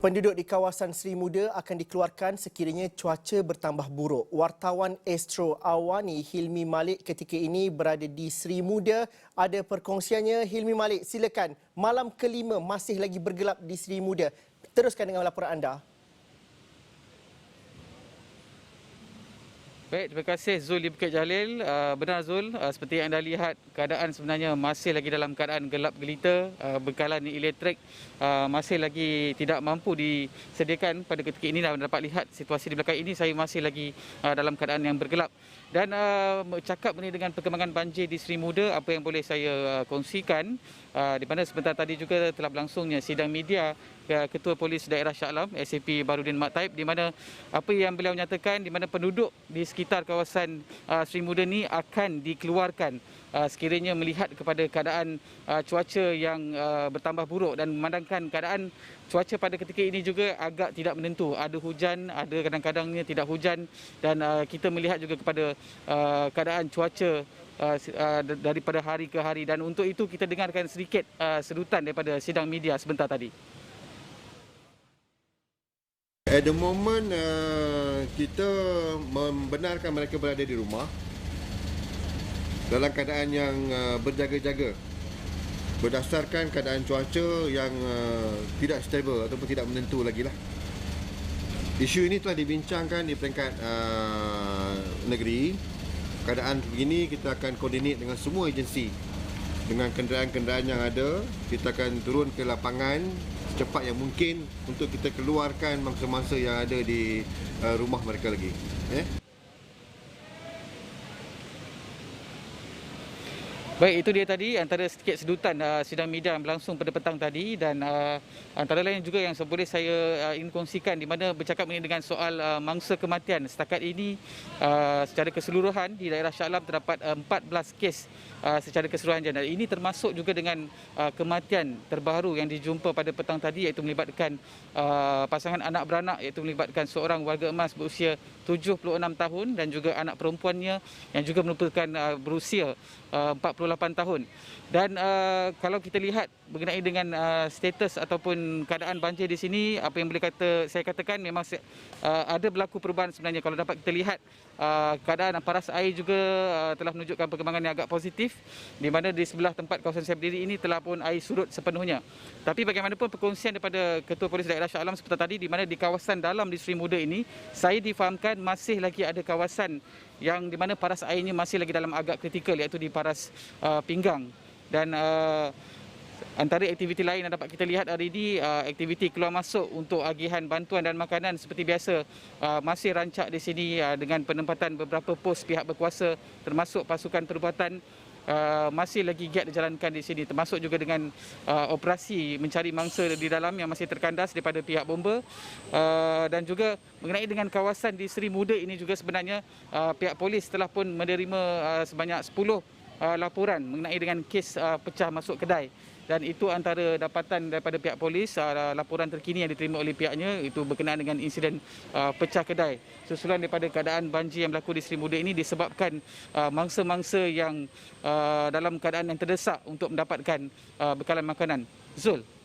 Penduduk di kawasan Seri Muda akan dikeluarkan sekiranya cuaca bertambah buruk. Wartawan Astro Awani Hilmi Malik ketika ini berada di Seri Muda. Ada perkongsiannya. Hilmi Malik, silakan. Malam kelima masih lagi bergelap di Seri Muda. Teruskan dengan laporan anda. Baik, terima kasih Zul di Bukit Jalil. Benar Zul, seperti yang anda lihat, keadaan sebenarnya masih lagi dalam keadaan gelap gelita. Bekalan elektrik masih lagi tidak mampu disediakan pada ketika ini. Dan dapat lihat situasi di belakang ini, saya masih lagi dalam keadaan yang bergelap. Dan bercakap mengenai dengan perkembangan banjir di Seri Muda, apa yang boleh saya kongsikan, di mana sebentar tadi juga telah berlangsungnya sidang media Ketua Polis Daerah Shah Alam, SAP Baharudin Mat Taib, di mana apa yang beliau nyatakan, di mana penduduk di sekitar kawasan Seri Muda ni akan dikeluarkan sekiranya melihat kepada keadaan cuaca yang bertambah buruk, dan memandangkan keadaan cuaca pada ketika ini juga agak tidak menentu. Ada hujan, ada kadang-kadangnya tidak hujan, dan kita melihat juga kepada keadaan cuaca daripada hari ke hari. Dan untuk itu kita dengarkan sedikit sedutan daripada sidang media sebentar tadi. At the moment, kita membenarkan mereka berada di rumah dalam keadaan yang berjaga-jaga berdasarkan keadaan cuaca yang tidak stabil ataupun tidak menentu lagi lah. Isu ini telah dibincangkan di peringkat negeri. Keadaan begini kita akan koordinat dengan semua agensi, dengan kenderaan-kenderaan yang ada. Kita akan turun ke lapangan secepat yang mungkin untuk kita keluarkan mangsa-mangsa yang ada di rumah mereka lagi. Baik, itu dia tadi antara sedikit sedutan sidang media yang berlangsung pada petang tadi. Dan antara lain juga yang boleh saya ingin kongsikan, di mana bercakap mengenai dengan soal mangsa kematian. Setakat ini secara keseluruhan di daerah Shah Alam terdapat 14 kes secara keseluruhan. Dan ini termasuk juga dengan kematian terbaru yang dijumpa pada petang tadi, iaitu melibatkan pasangan anak beranak, iaitu melibatkan seorang warga emas berusia 76 tahun dan juga anak perempuannya yang juga merupakan berusia 48 tahun. Dan kalau kita lihat berkenaan dengan status ataupun keadaan banjir di sini, apa yang boleh saya katakan, memang ada berlaku perubahan sebenarnya. Kalau dapat kita lihat, keadaan paras air juga telah menunjukkan perkembangan yang agak positif, di mana di sebelah tempat kawasan saya berdiri ini telah pun air surut sepenuhnya. Tapi bagaimanapun perkongsian daripada Ketua Polis Daerah Shah Alam seperti tadi, di mana di kawasan dalam di Seri Muda ini, saya difahamkan masih lagi ada kawasan yang di mana paras airnya masih lagi dalam agak kritikal, iaitu di paras Pinggang. Dan antara aktiviti lain yang dapat kita lihat hari ini, aktiviti keluar masuk untuk agihan bantuan dan makanan seperti biasa masih rancak di sini, dengan penempatan beberapa pos pihak berkuasa termasuk pasukan perubatan. Masih lagi giat dijalankan di sini, termasuk juga dengan operasi mencari mangsa di dalam yang masih terkandas daripada pihak bomba. Dan juga mengenai dengan kawasan di Seri Muda ini juga sebenarnya pihak polis telah pun menerima sebanyak 10 laporan mengenai dengan kes pecah masuk kedai. Dan itu antara dapatan daripada pihak polis. Laporan terkini yang diterima oleh pihaknya itu berkenaan dengan insiden pecah kedai susulan daripada keadaan banjir yang berlaku di Seri Muda ini, disebabkan mangsa-mangsa yang dalam keadaan yang terdesak untuk mendapatkan bekalan makanan. Zul.